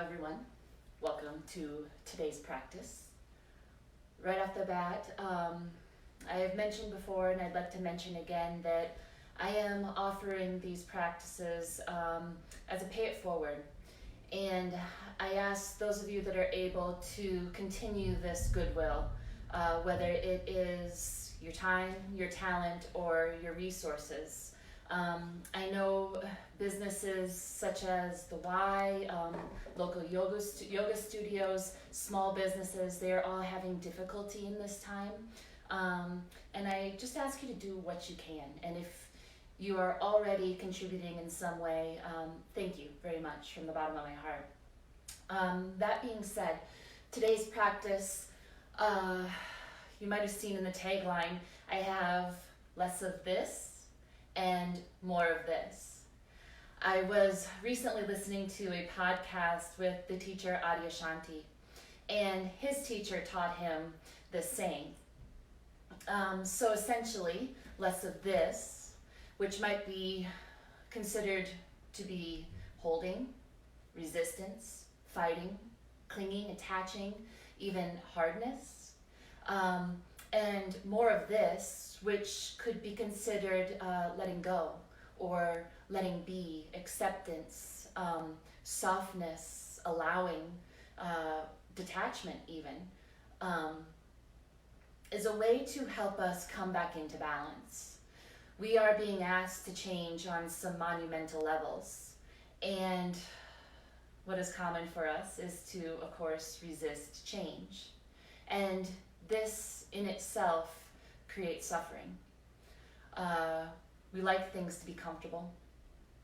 everyone. Welcome to today's practice. Right off the bat, I have mentioned before, and I'd like to mention again, that I am offering these practices as a pay it forward. And I ask those of you that are able to continue this goodwill, whether it is your time, your talent, or your resources. I know businesses such as the Y, local yoga studios, small businesses, they're all having difficulty in this time. And I just ask you to do what you can. And if you are already contributing in some way, thank you very much from the bottom of my heart. That being said, today's practice, you might have seen in the tagline, I have less of this and more of this. I was recently listening to a podcast with the teacher Adyashanti, and his teacher taught him this saying. So essentially, less of this, which might be considered to be holding, resistance, fighting, clinging, attaching, even hardness. And more of this, which could be considered letting go or letting be, acceptance, softness, allowing, detachment even, is a way to help us come back into balance. We are being asked to change on some monumental levels, and what is common for us is to, of course, resist change. And this in itself creates suffering. We like things to be comfortable.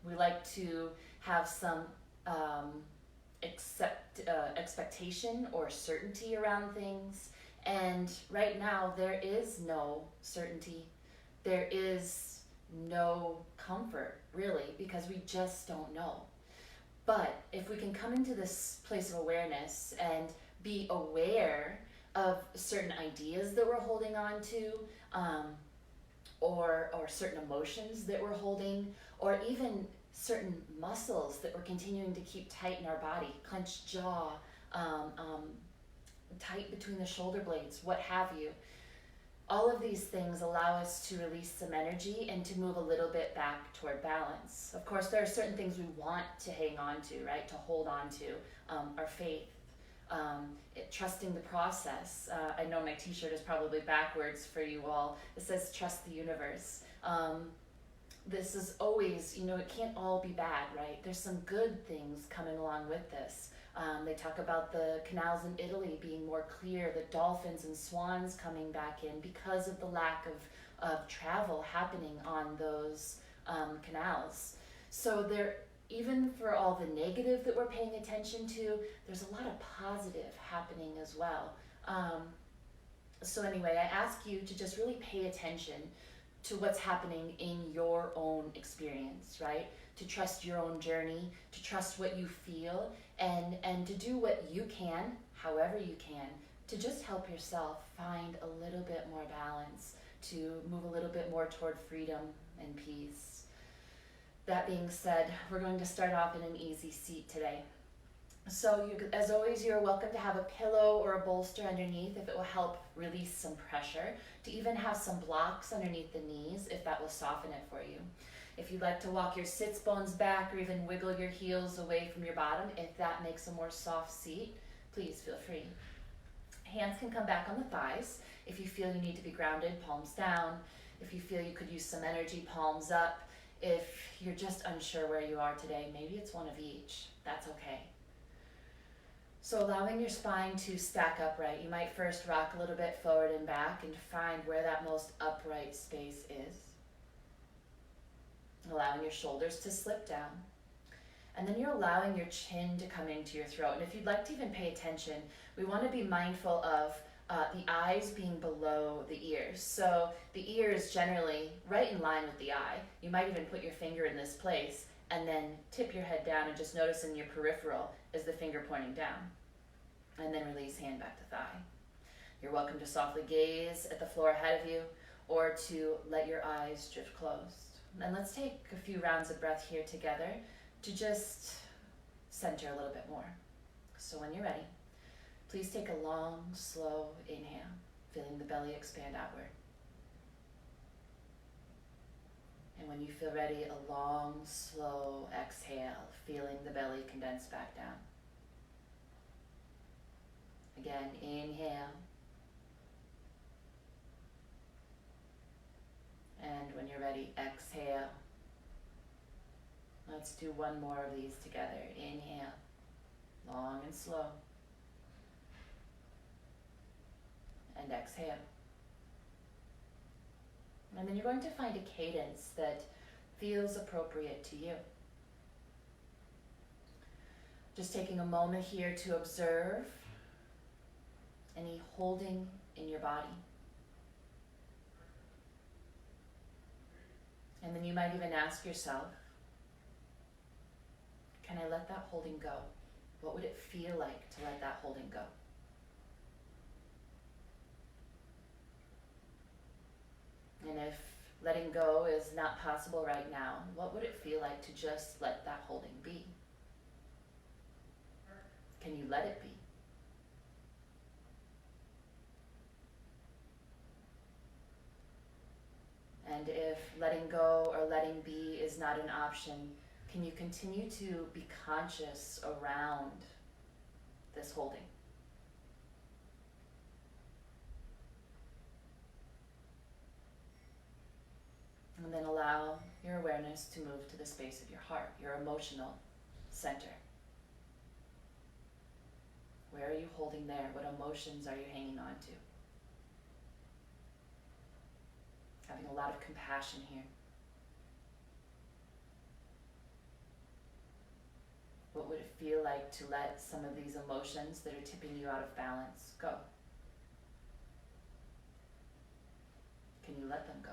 We like to have some expectation or certainty around things. And right now, there is no certainty. There is no comfort, really, because we just don't know. But if we can come into this place of awareness and be aware of certain ideas that we're holding on to, or certain emotions that we're holding, or even certain muscles that we're continuing to keep tight in our body, clenched jaw, tight between the shoulder blades, what have you. All of these things allow us to release some energy and to move a little bit back toward balance. Of course, there are certain things we want to hang on to, right? To hold on to, our faith, trusting the process. I know my t-shirt is probably backwards for you all. It says trust the universe. This is always, it can't all be bad, right? There's some good things coming along with this. They talk about the canals in Italy being more clear, the dolphins and swans coming back in because of the lack of travel happening on those canals. So there, even for all the negative that we're paying attention to, there's a lot of positive happening as well. So anyway, I ask you to just really pay attention to what's happening in your own experience, right? To trust your own journey, to trust what you feel, and to do what you can, however you can, to just help yourself find a little bit more balance, to move a little bit more toward freedom and peace. That being said, we're going to start off in an easy seat today. So as always, you're welcome to have a pillow or a bolster underneath if it will help release some pressure, to even have some blocks underneath the knees if that will soften it for you. If you'd like to walk your sits bones back or even wiggle your heels away from your bottom, if that makes a more soft seat, please feel free. Hands can come back on the thighs. If you feel you need to be grounded, palms down. If you feel you could use some energy, palms up. If you're just unsure where you are today, maybe it's one of each. That's okay. So allowing your spine to stack upright, you might first rock a little bit forward and back and find where that most upright space is. Allowing your shoulders to slip down. And then you're allowing your chin to come into your throat. And if you'd like to even pay attention, we want to be mindful of the eyes being below the ears. So the ear is generally right in line with the eye. You might even put your finger in this place and then tip your head down and just notice in your peripheral is the finger pointing down. And then release hand back to thigh. You're welcome to softly gaze at the floor ahead of you or to let your eyes drift closed. And let's take a few rounds of breath here together to just center a little bit more. So when you're ready, please take a long, slow inhale, feeling the belly expand outward. And when you feel ready, a long, slow exhale, feeling the belly condense back down. Again, inhale. And when you're ready, exhale. Let's do one more of these together. Inhale, long and slow. And exhale. And then you're going to find a cadence that feels appropriate to you. Just taking a moment here to observe any holding in your body. And then you might even ask yourself, can I let that holding go? What would it feel like to let that holding go? And if letting go is not possible right now, what would it feel like to just let that holding be? Can you let it be? And if letting go or letting be is not an option, can you continue to be conscious around this holding? And then allow your awareness to move to the space of your heart, your emotional center. Where are you holding there? What emotions are you hanging on to? Having a lot of compassion here. What would it feel like to let some of these emotions that are tipping you out of balance go? Can you let them go?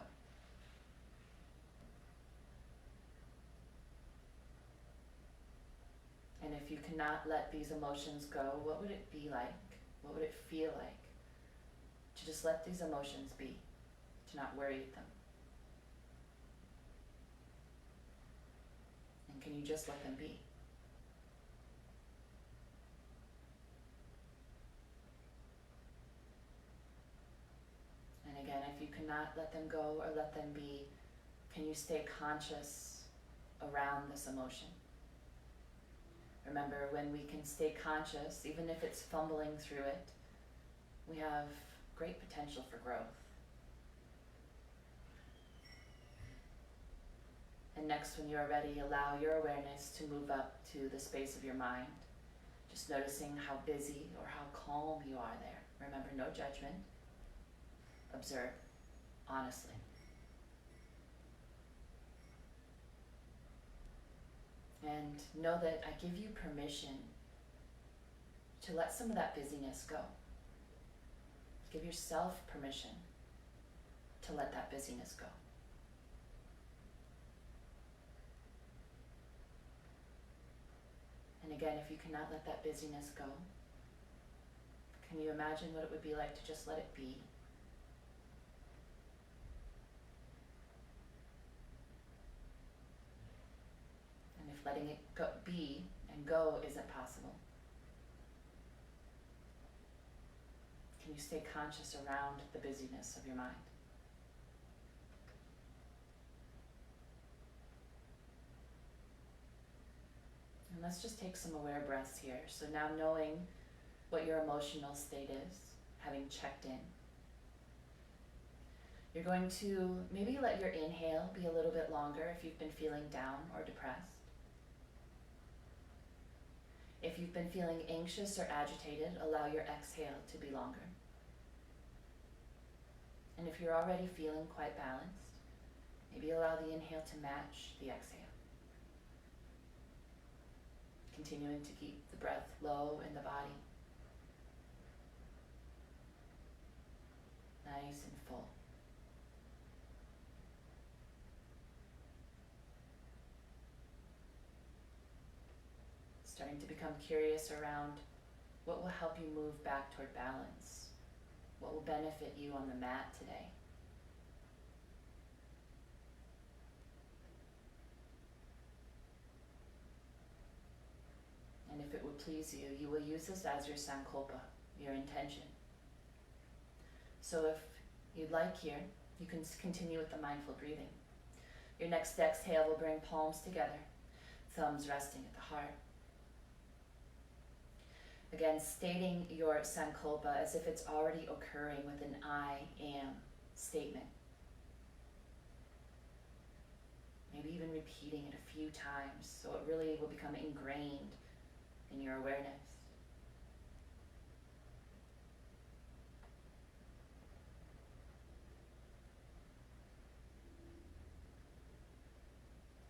And if you cannot let these emotions go, what would it be like? What would it feel like to just let these emotions be, to not worry them? And can you just let them be? And again, if you cannot let them go or let them be, can you stay conscious around this emotion? Remember, when we can stay conscious, even if it's fumbling through it, we have great potential for growth. And next, when you're ready, allow your awareness to move up to the space of your mind, just noticing how busy or how calm you are there. Remember, no judgment. Observe honestly. And know that I give you permission to let some of that busyness go. Give yourself permission to let that busyness go. And again, if you cannot let that busyness go, can you imagine what it would be like to just let it be? And if letting it go, be and go isn't possible, can you stay conscious around the busyness of your mind? And let's just take some aware breaths here. So now, knowing what your emotional state is, having checked in, you're going to maybe let your inhale be a little bit longer if you've been feeling down or depressed. If you've been feeling anxious or agitated, allow your exhale to be longer. And if you're already feeling quite balanced, maybe allow the inhale to match the exhale. Continuing to keep the breath low in the body. Nice and full. Starting to become curious around what will help you move back toward balance. What will benefit you on the mat today? And if it would please you, you will use this as your sankalpa, your intention. So if you'd like here, you can continue with the mindful breathing. Your next exhale will bring palms together, thumbs resting at the heart. Again, stating your sankalpa as if it's already occurring with an I am statement. Maybe even repeating it a few times so it really will become ingrained in your awareness.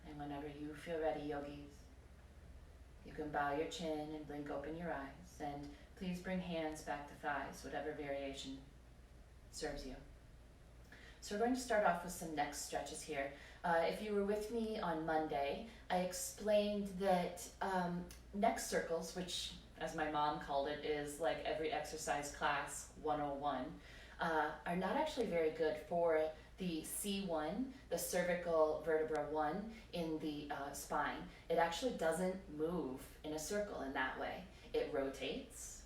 And whenever you feel ready, yogis, you can bow your chin and blink open your eyes, and please bring hands back to thighs, whatever variation serves you. So we're going to start off with some neck stretches here. If you were with me on Monday, I explained that neck circles, which as my mom called it is like every exercise class 101, are not actually very good for the C1, the cervical vertebra 1 in the spine. It actually doesn't move in a circle in that way. It rotates,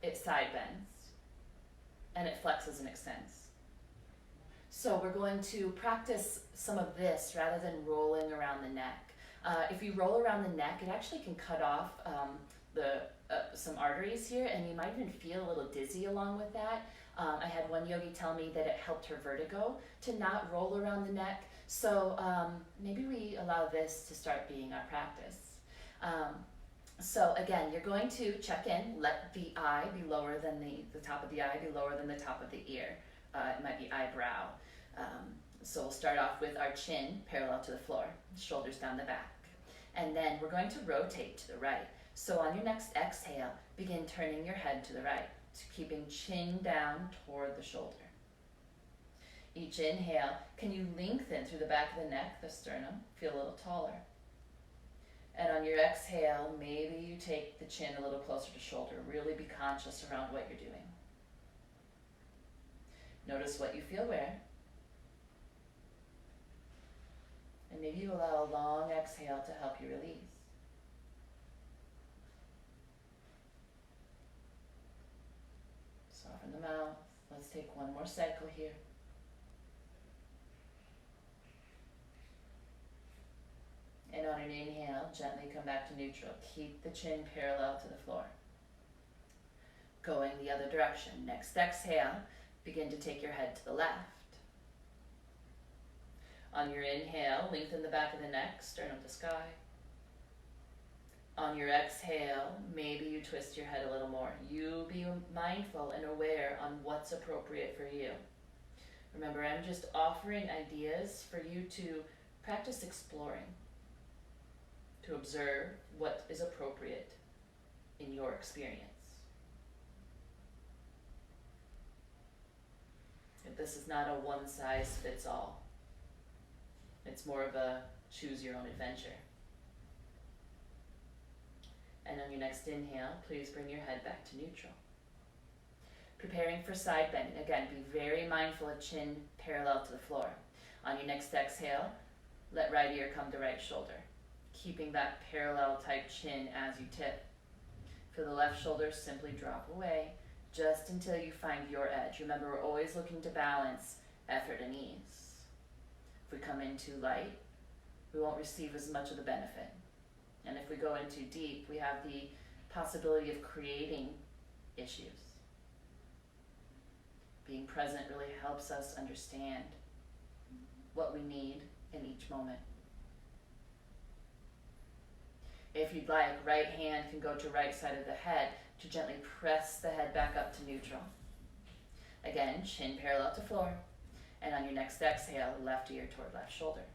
it side bends, and it flexes and extends. So we're going to practice some of this rather than rolling around the neck. If you roll around the neck, it actually can cut off some arteries here, and you might even feel a little dizzy along with that. I had one yogi tell me that it helped her vertigo to not roll around the neck. So maybe we allow this to start being our practice. So again, you're going to check in, let the eye be lower than the top of the eye be lower than the top of the ear. It might be eyebrow. So we'll start off with our chin parallel to the floor, shoulders down the back. And then we're going to rotate to the right. So on your next exhale, begin turning your head to the right, keeping chin down toward the shoulder. Each inhale, can you lengthen through the back of the neck, the sternum, feel a little taller. And on your exhale, maybe you take the chin a little closer to shoulder. Really be conscious around what you're doing. Notice what you feel where. And maybe you allow a long exhale to help you release. Soften the mouth. Let's take one more cycle here. And on an inhale, gently come back to neutral. Keep the chin parallel to the floor. Going the other direction. Next exhale, begin to take your head to the left. On your inhale, lengthen the back of the neck, sternum to sky. On your exhale, maybe you twist your head a little more. You be mindful and aware on what's appropriate for you. Remember, I'm just offering ideas for you to practice exploring, to observe what is appropriate in your experience. This is not a one-size-fits-all. It's more of a choose-your-own adventure. And on your next inhale, please bring your head back to neutral. Preparing for side bending. Again, be very mindful of chin parallel to the floor. On your next exhale, let right ear come to right shoulder, keeping that parallel type chin as you tip. Feel the left shoulder simply drop away, just until you find your edge. Remember, we're always looking to balance effort and ease. If we come in too light, we won't receive as much of the benefit. And if we go in too deep, we have the possibility of creating issues. Being present really helps us understand what we need in each moment. If you'd like, right hand can go to right side of the head to gently press the head back up to neutral. Again, chin parallel to floor. And on your next exhale, left ear toward left shoulder.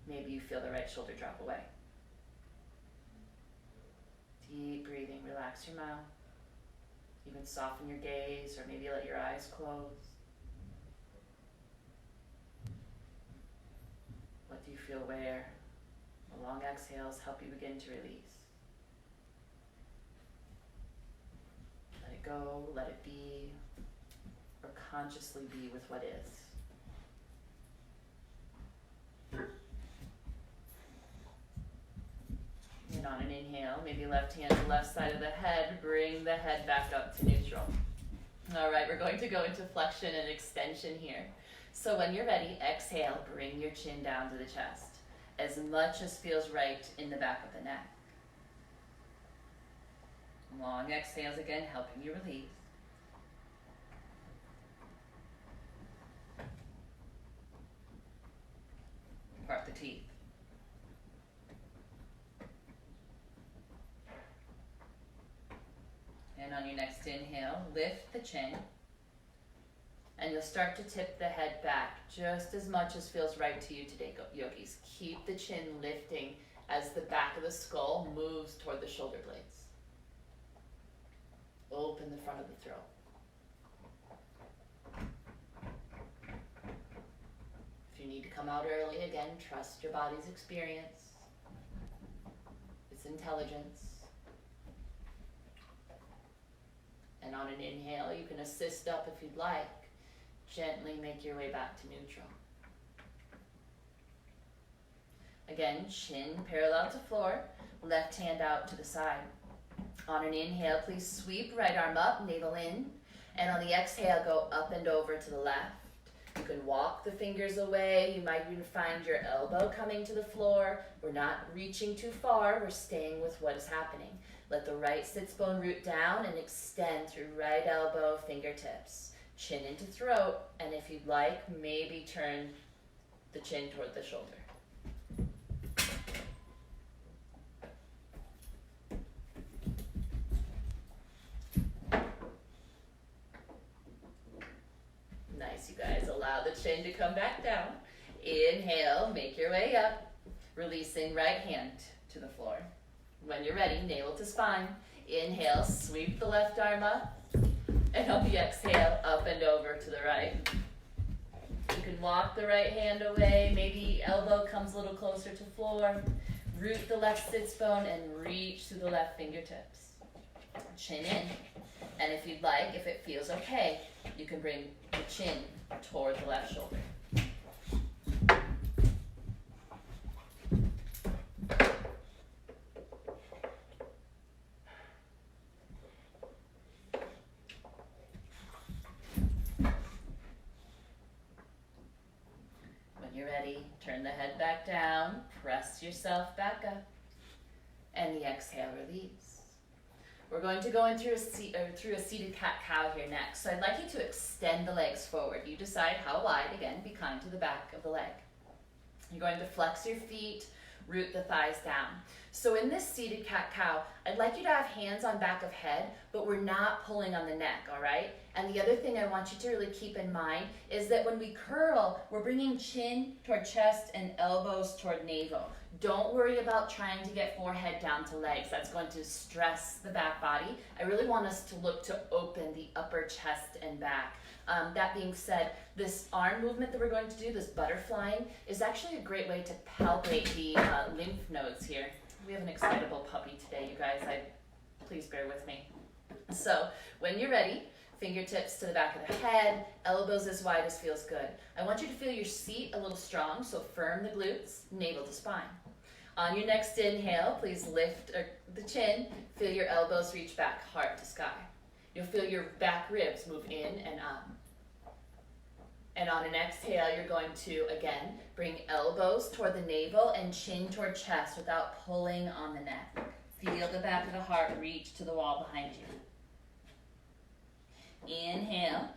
Maybe you feel the right shoulder drop away. Deep breathing, relax your mouth. Even soften your gaze, or maybe let your eyes close. What do you feel where? The long exhales help you begin to release. Let it go, let it be, or consciously be with what is. And on an inhale, maybe left hand to left side of the head, bring the head back up to neutral. All right, we're going to go into flexion and extension here. So when you're ready, exhale, bring your chin down to the chest, as much as feels right in the back of the neck. Long exhales again, helping you release. Part the teeth. And on your next inhale, lift the chin. And you'll start to tip the head back just as much as feels right to you today, yogis. Keep the chin lifting as the back of the skull moves toward the shoulder blades. Open the front of the throat. If you need to come out early, again, trust your body's experience, its intelligence. And on an inhale, you can assist up if you'd like. Gently make your way back to neutral. Again, chin parallel to floor, left hand out to the side. On an inhale, please sweep right arm up, navel in. And on the exhale, go up and over to the left. You can walk the fingers away. You might even find your elbow coming to the floor. We're not reaching too far. We're staying with what is happening. Let the right sits bone root down and extend through right elbow, fingertips. Chin into throat, and if you'd like, maybe turn the chin toward the shoulder. Nice, you guys. Allow the chin to come back down. Inhale, make your way up, releasing right hand to the floor. When you're ready, navel to spine. Inhale, sweep the left arm up. And on the exhale, up and over to the right. You can walk the right hand away. Maybe elbow comes a little closer to floor. Root the left sits bone and reach through the left fingertips. Chin in. And if you'd like, if it feels okay, you can bring the chin toward the left shoulder. Turn the head back down, press yourself back up, and the exhale, release. We're going to go in through a seated cat-cow here next. So I'd like you to extend the legs forward. You decide how wide, again, be kind to the back of the leg. You're going to flex your feet, root the thighs down. So in this seated cat-cow, I'd like you to have hands on back of head, but we're not pulling on the neck, all right? And the other thing I want you to really keep in mind is that when we curl, we're bringing chin toward chest and elbows toward navel. Don't worry about trying to get forehead down to legs. That's going to stress the back body. I really want us to look to open the upper chest and back. That being said, this arm movement that we're going to do, this butterflying, is actually a great way to palpate the lymph nodes here. We have an excitable puppy today, you guys. Please bear with me. So when you're ready, fingertips to the back of the head, elbows as wide as feels good. I want you to feel your seat a little strong, so firm the glutes, navel to spine. On your next inhale, please lift the chin, feel your elbows reach back, heart to sky. You'll feel your back ribs move in and up. And on an exhale, you're going to, again, bring elbows toward the navel and chin toward chest without pulling on the neck. Feel the back of the heart reach to the wall behind you. Inhale,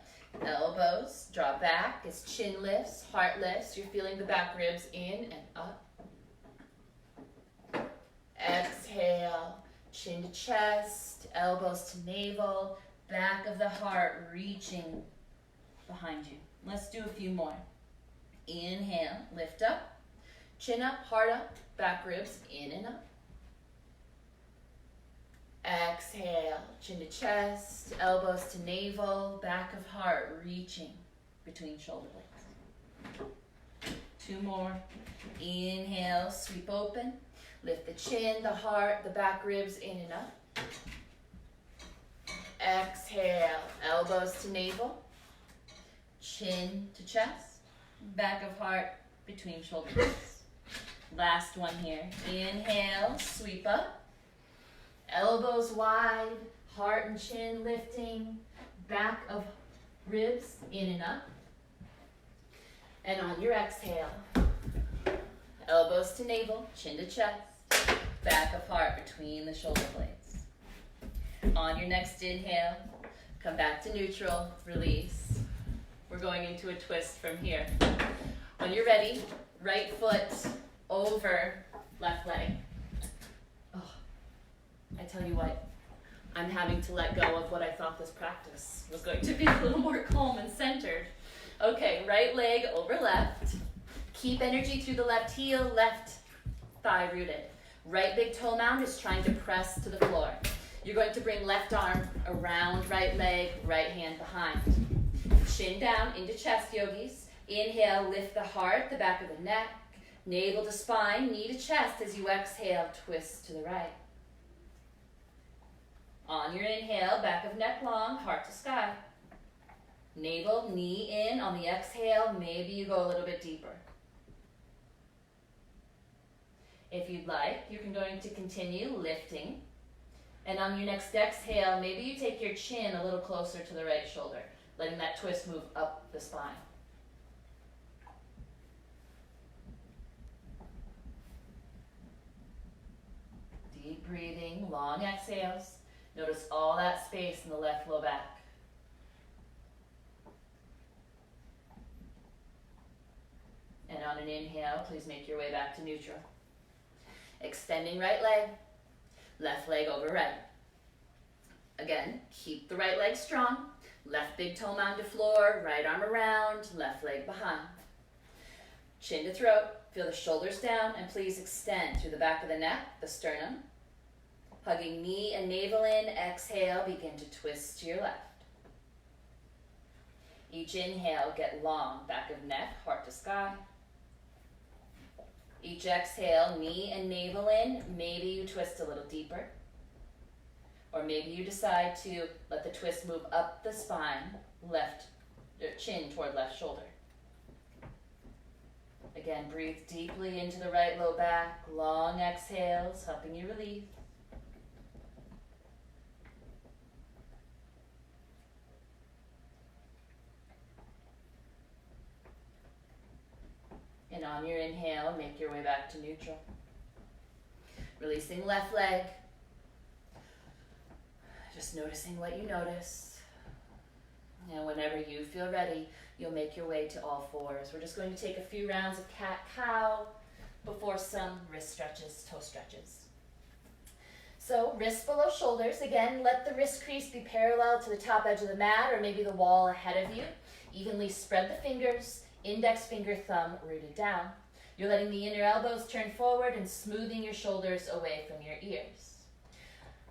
elbows draw back as chin lifts, heart lifts. You're feeling the back ribs in and up. Exhale, chin to chest, elbows to navel, back of the heart reaching behind you. Let's do a few more. Inhale, lift up, chin up, heart up, back ribs in and up. Exhale, chin to chest, elbows to navel, back of heart reaching between shoulder blades. Two more. Inhale, sweep open, lift the chin, the heart, the back ribs in and up. Exhale, elbows to navel, chin to chest, back of heart between shoulder blades. Last one here. Inhale, sweep up, Elbows wide, heart and chin lifting, back of ribs in and up. And on your exhale, elbows to navel, chin to chest, back of heart between the shoulder blades. On your next inhale, come back to neutral, release. We're going into a twist from here. When you're ready, right foot over left leg. Oh, I tell you what, I'm having to let go of what I thought this practice was going to be a little more calm and centered. Okay, right leg over left. Keep energy through the left heel, left thigh rooted. Right big toe mound is trying to press to the floor. You're going to bring left arm around right leg, right hand behind. Chin down into chest, yogis. Inhale, lift the heart, the back of the neck. Navel to spine, knee to chest. As you exhale, twist to the right. On your inhale, back of neck long, heart to sky. Navel, knee in. On the exhale, maybe you go a little bit deeper. If you'd like, you're going to continue lifting. And on your next exhale, maybe you take your chin a little closer to the right shoulder, letting that twist move up the spine. Deep breathing, long exhales. Notice all that space in the left low back. And on an inhale, please make your way back to neutral. Extending right leg, left leg over right. Again, keep the right leg strong. Left big toe mound to floor, right arm around, left leg behind. Chin to throat, feel the shoulders down, and please extend through the back of the neck, the sternum. Hugging knee and navel in, exhale, begin to twist to your left. Each inhale, get long, back of neck, heart to sky. Each exhale, knee and navel in, maybe you twist a little deeper. Or maybe you decide to let the twist move up the spine, left chin toward left shoulder. Again, breathe deeply into the right low back, long exhales, helping you release. And on your inhale, make your way back to neutral. Releasing left leg. Just noticing what you notice. And whenever you feel ready, you'll make your way to all fours. We're just going to take a few rounds of cat-cow before some wrist stretches, toe stretches. So wrists below shoulders. Again, let the wrist crease be parallel to the top edge of the mat or maybe the wall ahead of you. Evenly spread the fingers. Index finger, thumb rooted down. You're letting the inner elbows turn forward and smoothing your shoulders away from your ears.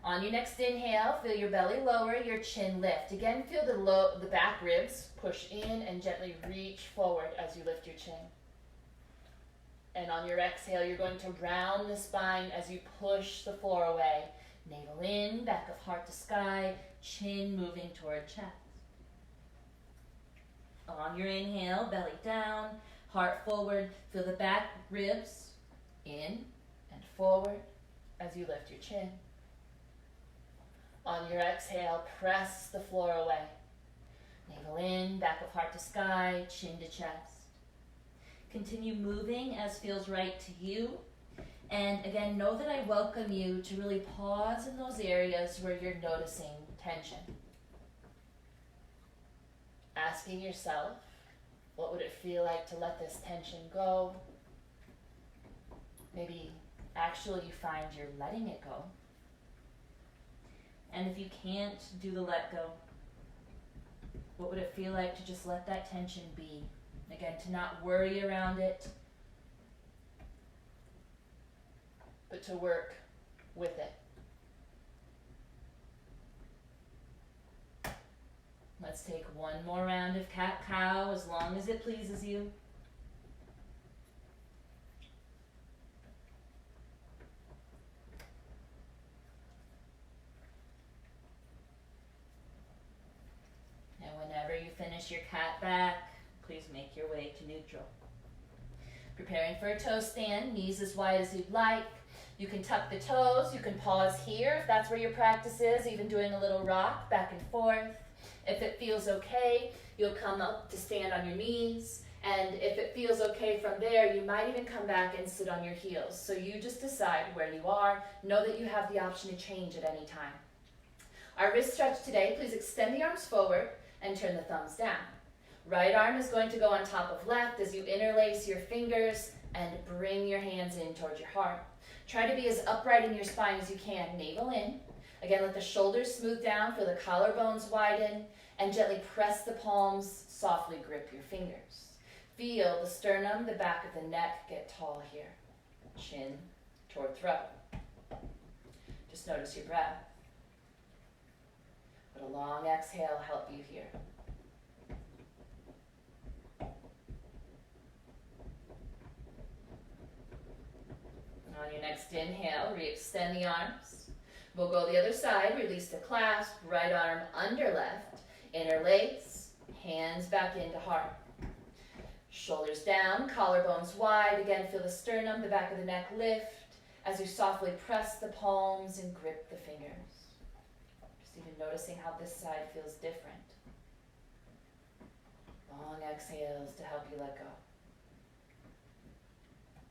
On your next inhale, feel your belly lower, your chin lift. Again, feel the back ribs push in and gently reach forward as you lift your chin. And on your exhale, you're going to round the spine as you push the floor away. Navel in, back of heart to sky, chin moving toward chest. On your inhale, belly down, heart forward. Feel the back ribs in and forward as you lift your chin. On your exhale, press the floor away. Navel in, back of heart to sky, chin to chest. Continue moving as feels right to you. And again, know that I welcome you to really pause in those areas where you're noticing tension. Asking yourself, what would it feel like to let this tension go? Maybe actually you find you're letting it go. And if you can't do the let go, what would it feel like to just let that tension be? Again, to not worry around it, but to work with it. Let's take one more round of cat-cow as long as it pleases you. And whenever you finish your cat back, please make your way to neutral. Preparing for a toe stand, knees as wide as you'd like. You can tuck the toes, you can pause here if that's where your practice is, even doing a little rock back and forth. If it feels okay, you'll come up to stand on your knees, and if it feels okay from there, you might even come back and sit on your heels. So you just decide where you are. Know that you have the option to change at any time. Our wrist stretch today, please extend the arms forward and turn the thumbs down. Right arm is going to go on top of left as you interlace your fingers and bring your hands in towards your heart. Try to be as upright in your spine as you can, navel in. Again, let the shoulders smooth down, feel the collarbones widen, and gently press the palms, softly grip your fingers. Feel the sternum, the back of the neck get tall here. Chin toward throat. Just notice your breath. Let a long exhale help you here. On your next inhale, re-extend the arms. We'll go the other side, release the clasp, right arm under left, interlace, hands back into heart. Shoulders down, collarbones wide. Again, feel the sternum, the back of the neck lift as you softly press the palms and grip the fingers. Just even noticing how this side feels different. Long exhales to help you let go.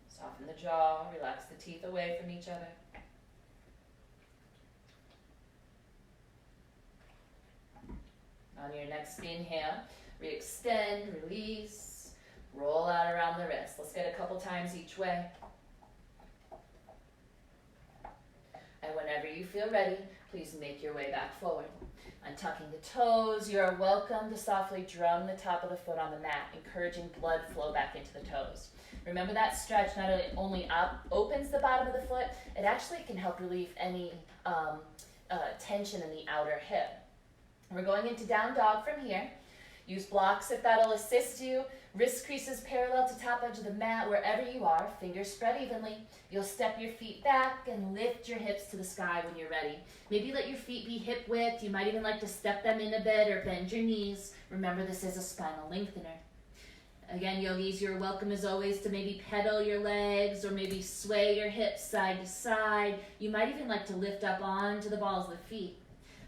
Soften the jaw, relax the teeth away from each other. On your next inhale, re-extend, release, roll out around the wrist. Let's get a couple times each way. And whenever you feel ready, please make your way back forward. Untucking the toes, you are welcome to softly drum the top of the foot on the mat, encouraging blood flow back into the toes. Remember that stretch not only opens the bottom of the foot, it actually can help relieve any tension in the outer hip. We're going into down dog from here. Use blocks if that'll assist you. Wrist creases parallel to top edge of the mat wherever you are. Fingers spread evenly. You'll step your feet back and lift your hips to the sky when you're ready. Maybe let your feet be hip width. You might even like to step them in a bit or bend your knees. Remember, this is a spinal lengthener. Again, yogis, you're welcome as always to maybe pedal your legs or maybe sway your hips side to side. You might even like to lift up onto the balls of the feet.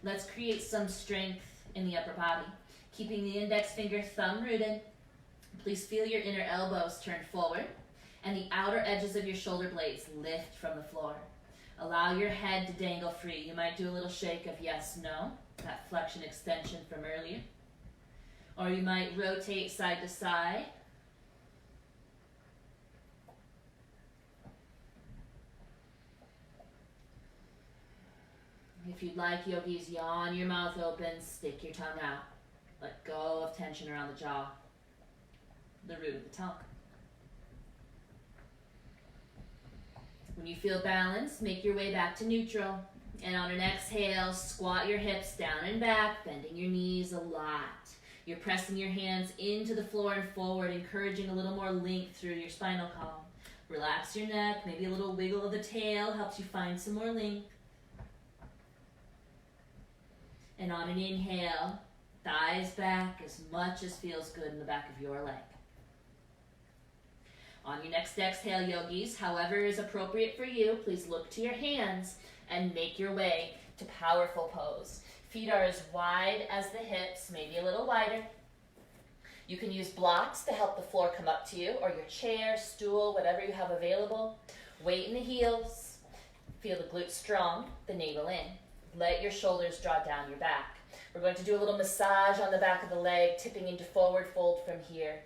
Let's create some strength in the upper body. Keeping the index finger thumb rooted. Please feel your inner elbows turn forward and the outer edges of your shoulder blades lift from the floor. Allow your head to dangle free. You might do a little shake of yes, no, that flexion extension from earlier. Or you might rotate side to side. If you'd like, yogis, yawn your mouth open, stick your tongue out. Let go of tension around the jaw, the root of the tongue. When you feel balanced, make your way back to neutral. And on an exhale, squat your hips down and back, bending your knees a lot. You're pressing your hands into the floor and forward, encouraging a little more length through your spinal column. Relax your neck, maybe a little wiggle of the tail helps you find some more length. And on an inhale, thighs back as much as feels good in the back of your leg. On your next exhale, yogis, however is appropriate for you, please look to your hands and make your way to powerful pose. Feet are as wide as the hips, maybe a little wider. You can use blocks to help the floor come up to you, or your chair, stool, whatever you have available. Weight in the heels. Feel the glutes strong, the navel in. Let your shoulders draw down your back. We're going to do a little massage on the back of the leg, tipping into forward fold from here.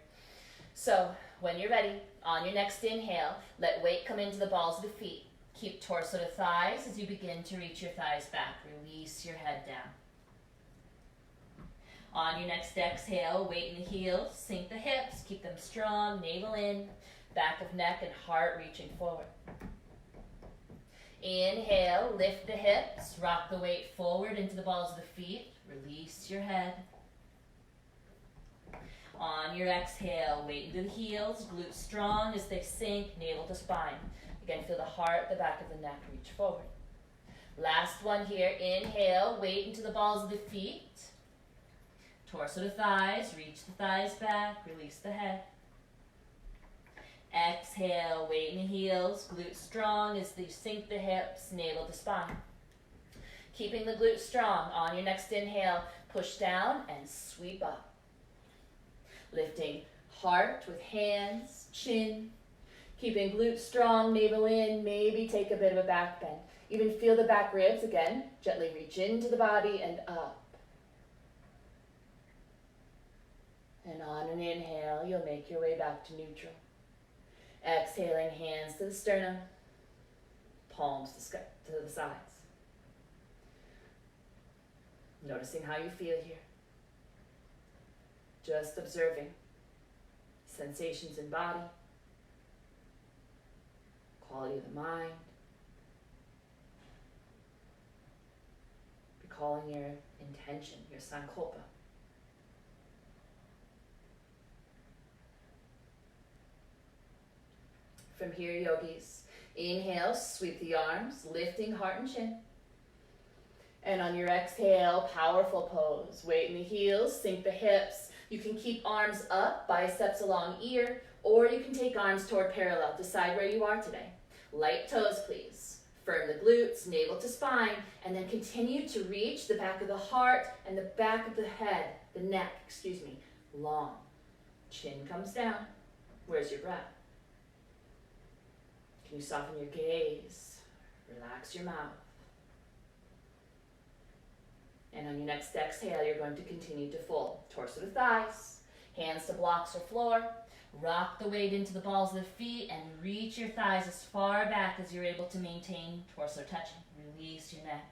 So when you're ready, on your next inhale, let weight come into the balls of the feet. Keep torso to thighs as you begin to reach your thighs back. Release your head down. On your next exhale, weight in the heels, sink the hips, keep them strong, navel in, back of neck and heart reaching forward. Inhale, lift the hips, rock the weight forward into the balls of the feet, release your head. On your exhale, weight into the heels, glutes strong as they sink, navel to spine. Again, feel the heart, the back of the neck reach forward. Last one here, inhale, weight into the balls of the feet. Torso to thighs, reach the thighs back, release the head. Exhale, weight in the heels, glutes strong as you sink the hips, navel to spine. Keeping the glutes strong. On your next inhale, push down and sweep up. Lifting heart with hands, chin. Keeping glutes strong, navel in, maybe take a bit of a back bend. Even feel the back ribs again. Gently reach into the body and up. And on an inhale, you'll make your way back to neutral. Exhaling, hands to the sternum, palms to the sides. Noticing how you feel here. Just observing sensations in body, quality of the mind. Recalling your intention, your sankalpa. From here, yogis, inhale, sweep the arms, lifting heart and chin. And on your exhale, powerful pose. Weight in the heels, sink the hips. You can keep arms up, biceps along ear, or you can take arms toward parallel. Decide where you are today. Light toes, please. Firm the glutes, navel to spine, and then continue to reach the back of the heart and the back of the head, the neck, long. Chin comes down. Where's your breath? Can you soften your gaze? Relax your mouth. And on your next exhale, you're going to continue to fold. Torso to thighs, hands to blocks or floor. Rock the weight into the balls of the feet and reach your thighs as far back as you're able to maintain torso touching. Release your neck.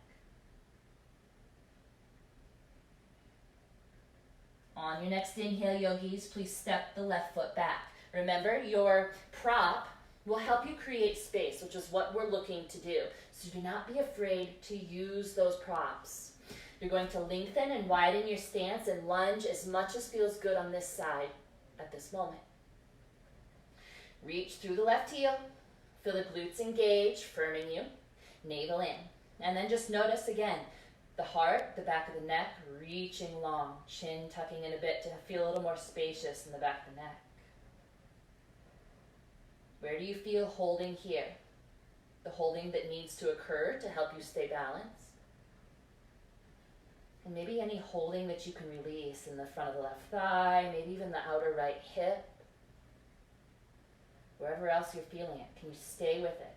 On your next inhale, yogis, please step the left foot back. Remember, your prop will help you create space, which is what we're looking to do. So do not be afraid to use those props. You're going to lengthen and widen your stance and lunge as much as feels good on this side at this moment. Reach through the left heel. Feel the glutes engage, firming you. Navel in. And then just notice again, the heart, the back of the neck, reaching long. Chin tucking in a bit to feel a little more spacious in the back of the neck. Where do you feel holding here? The holding that needs to occur to help you stay balanced. And maybe any holding that you can release in the front of the left thigh, maybe even the outer right hip. Wherever else you're feeling it, can you stay with it?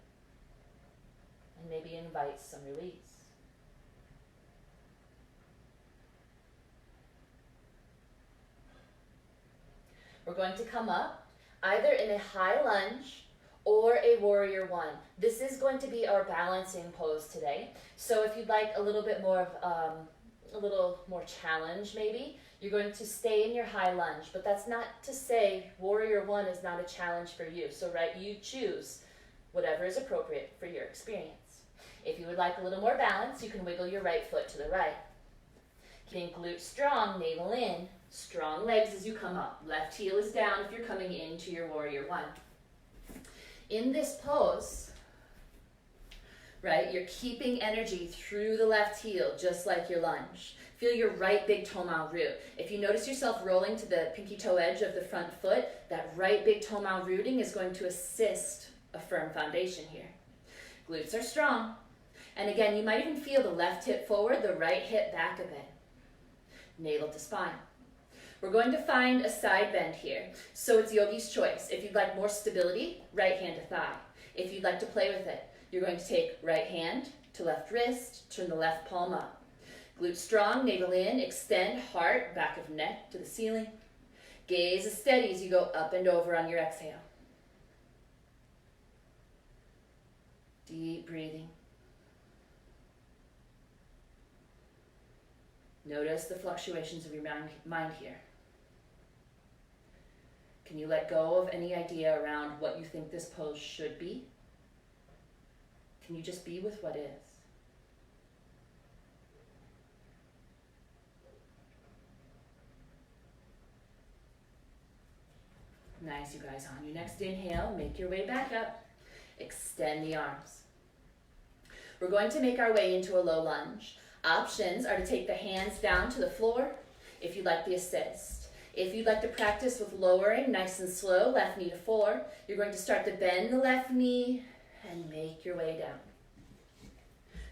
And maybe invite some release. We're going to come up either in a high lunge or a warrior one. This is going to be our balancing pose today. So if you'd like a little bit more of a little more challenge maybe, you're going to stay in your high lunge, but that's not to say warrior one is not a challenge for you. So you choose whatever is appropriate for your experience. If you would like a little more balance, you can wiggle your right foot to the right. Keeping glutes strong, navel in, strong legs as you come up. Left heel is down if you're coming into your warrior one. In this pose, you're keeping energy through the left heel, just like your lunge. Feel your right big toe mound root. If you notice yourself rolling to the pinky toe edge of the front foot, that right big toe mound rooting is going to assist a firm foundation here. Glutes are strong. And again, you might even feel the left hip forward, the right hip back a bit. Navel to spine. We're going to find a side bend here. So it's yogi's choice. If you'd like more stability, right hand to thigh. If you'd like to play with it, you're going to take right hand to left wrist, turn the left palm up. Glutes strong, navel in, extend heart, back of neck to the ceiling. Gaze is steady as you go up and over on your exhale. Deep breathing. Notice the fluctuations of your mind here. Can you let go of any idea around what you think this pose should be? Can you just be with what is? Nice, you guys. On your next inhale, make your way back up. Extend the arms. We're going to make our way into a low lunge. Options are to take the hands down to the floor if you'd like the assist. If you'd like to practice with lowering, nice and slow, left knee to 4, you're going to start to bend the left knee and make your way down.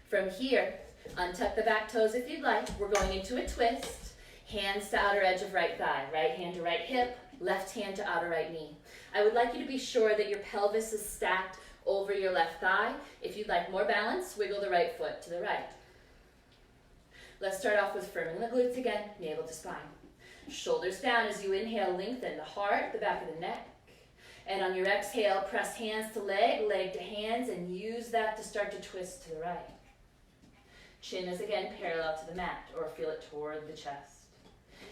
From here, untuck the back toes if you'd like. We're going into a twist. Hands to outer edge of right thigh. Right hand to right hip, left hand to outer right knee. I would like you to be sure that your pelvis is stacked over your left thigh. If you'd like more balance, wiggle the right foot to the right. Let's start off with firming the glutes again, navel to spine. Shoulders down as you inhale, lengthen the heart, the back of the neck. And on your exhale, press hands to leg, leg to hands, and use that to start to twist to the right. Chin is again parallel to the mat, or feel it toward the chest.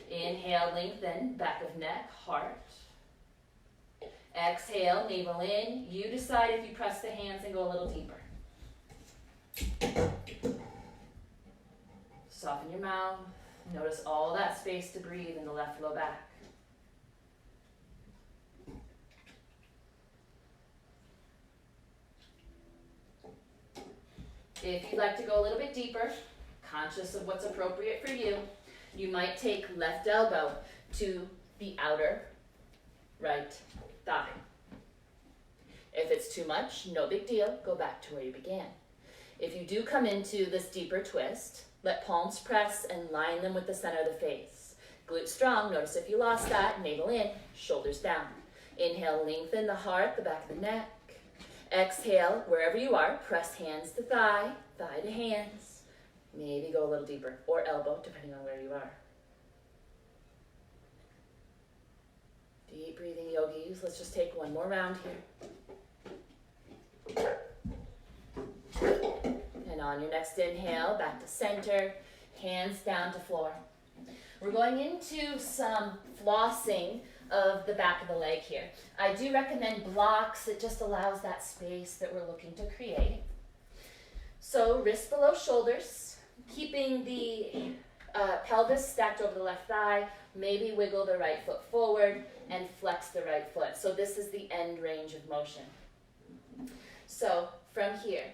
Inhale, lengthen, back of neck, heart. Exhale, navel in. You decide if you press the hands and go a little deeper. Soften your mouth. Notice all that space to breathe in the left low back. If you'd like to go a little bit deeper, conscious of what's appropriate for you, you might take left elbow to the outer right thigh. If it's too much, no big deal, go back to where you began. If you do come into this deeper twist, let palms press and line them with the center of the face. Glutes strong, notice if you lost that, navel in, shoulders down. Inhale, lengthen the heart, the back of the neck. Exhale, wherever you are, press hands to thigh, thigh to hands. Maybe go a little deeper, or elbow, depending on where you are. Deep breathing, yogis. Let's just take one more round here. And on your next inhale, back to center, hands down to floor. We're going into some flossing of the back of the leg here. I do recommend blocks. It just allows that space that we're looking to create. So wrists below shoulders. Keeping the pelvis stacked over the left thigh, maybe wiggle the right foot forward and flex the right foot. So this is the end range of motion. So from here,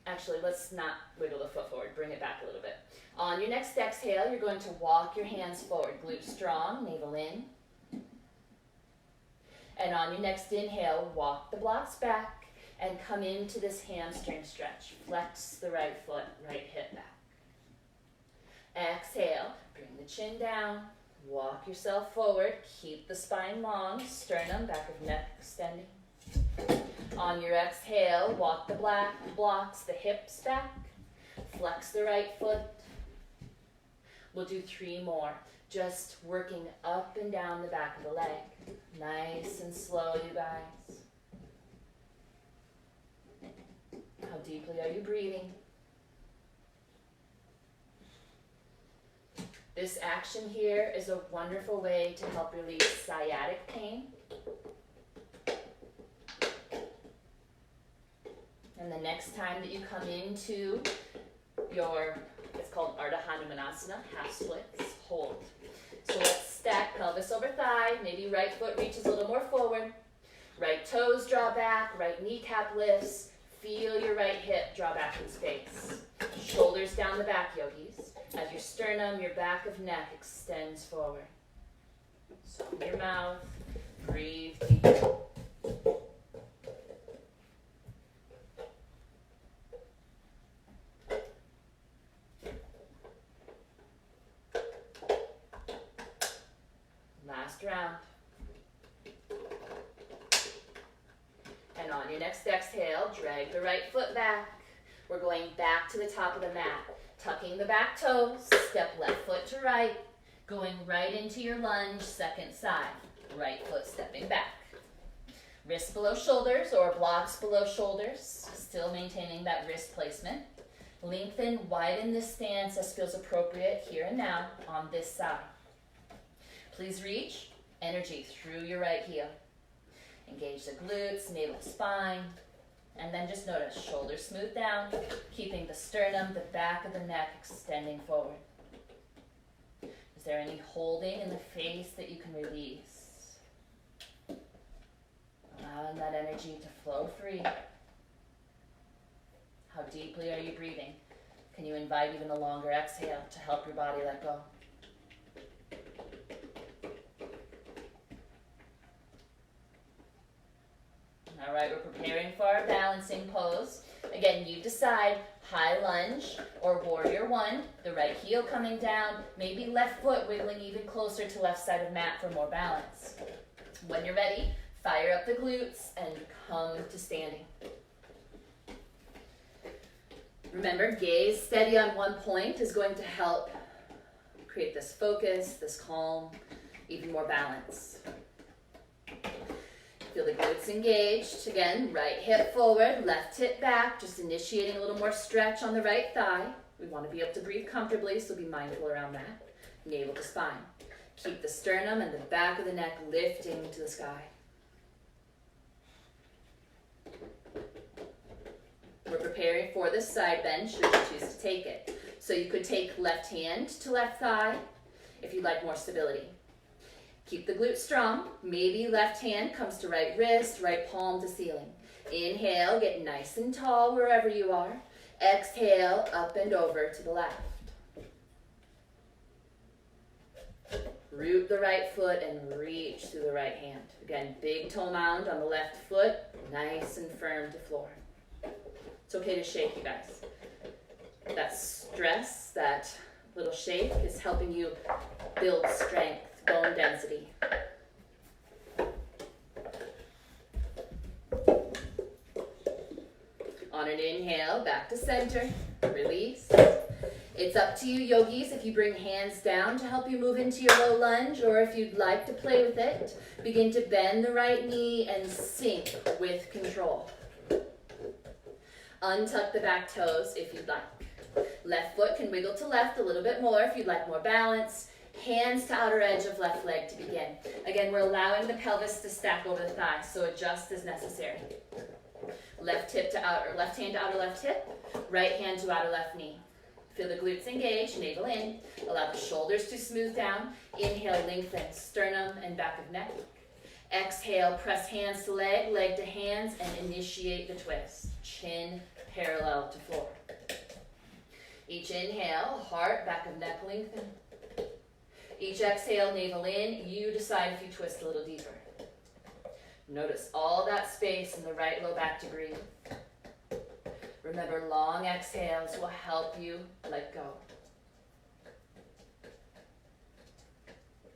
actually let's not wiggle the foot forward, bring it back a little bit. On your next exhale, you're going to walk your hands forward, glutes strong, navel in. And on your next inhale, walk the blocks back and come into this hamstring stretch. Flex the right foot, right hip back. Exhale, bring the chin down, walk yourself forward, keep the spine long, sternum, back of neck extending. On your exhale, walk the blocks, the hips back, flex the right foot. We'll do 3 more, just working up and down the back of the leg. Nice and slow, you guys. How deeply are you breathing? This action here is a wonderful way to help release sciatic pain. And the next time that you come into your, it's called Ardha Hanumanasana, half splits, hold. So let's stack pelvis over thigh, maybe right foot reaches a little more forward, right toes draw back, right kneecap lifts, feel your right hip draw back in space. Shoulders down the back, yogis. As your sternum, your back of neck extends forward. So open your mouth, breathe deep. Last round. And on your next exhale, drag the right foot back. We're going back to the top of the mat. Tucking the back toes, step left foot to right, going right into your lunge, second side. Right foot stepping back. Wrists below shoulders or blocks below shoulders, still maintaining that wrist placement. Lengthen, widen this stance as feels appropriate here and now on this side. Please reach energy through your right heel. Engage the glutes, navel to spine. And then just notice shoulders smooth down, keeping the sternum, the back of the neck extending forward. Is there any holding in the face that you can release? Allowing that energy to flow free. How deeply are you breathing? Can you invite even a longer exhale to help your body let go? All right, we're preparing for our balancing pose. Again, you decide, high lunge or warrior one, the right heel coming down, maybe left foot wiggling even closer to left side of mat for more balance. When you're ready, fire up the glutes and come to standing. Remember, gaze steady on one point is going to help create this focus, this calm, even more balance. Feel the glutes engaged. Again, right hip forward, left hip back, just initiating a little more stretch on the right thigh. We want to be able to breathe comfortably, so be mindful around that. Navel to spine. Keep the sternum and the back of the neck lifting to the sky. We're preparing for this side bend should you choose to take it. So you could take left hand to left thigh if you'd like more stability. Keep the glutes strong. Maybe left hand comes to right wrist, right palm to ceiling. Inhale, get nice and tall wherever you are. Exhale, up and over to the left. Root the right foot and reach through the right hand. Again, big toe mound on the left foot, nice and firm to floor. It's okay to shake, you guys. That stress, that little shake is helping you build strength, bone density. On an inhale, back to center, release. It's up to you, yogis, if you bring hands down to help you move into your low lunge, or if you'd like to play with it, begin to bend the right knee and sink with control. Untuck the back toes if you'd like. Left foot can wiggle to left a little bit more if you'd like more balance. Hands to outer edge of left leg to begin. Again, we're allowing the pelvis to stack over the thighs, so adjust as necessary. Left hand to outer left hip, right hand to outer left knee. Feel the glutes engage, navel in. Allow the shoulders to smooth down. Inhale, lengthen sternum and back of neck. Exhale, press hands to leg, leg to hands, and initiate the twist. Chin parallel to floor. Each inhale, heart, back of neck lengthen. Each exhale, navel in. You decide if you twist a little deeper. Notice all that space in the right low back to breathe. Remember, long exhales will help you let go.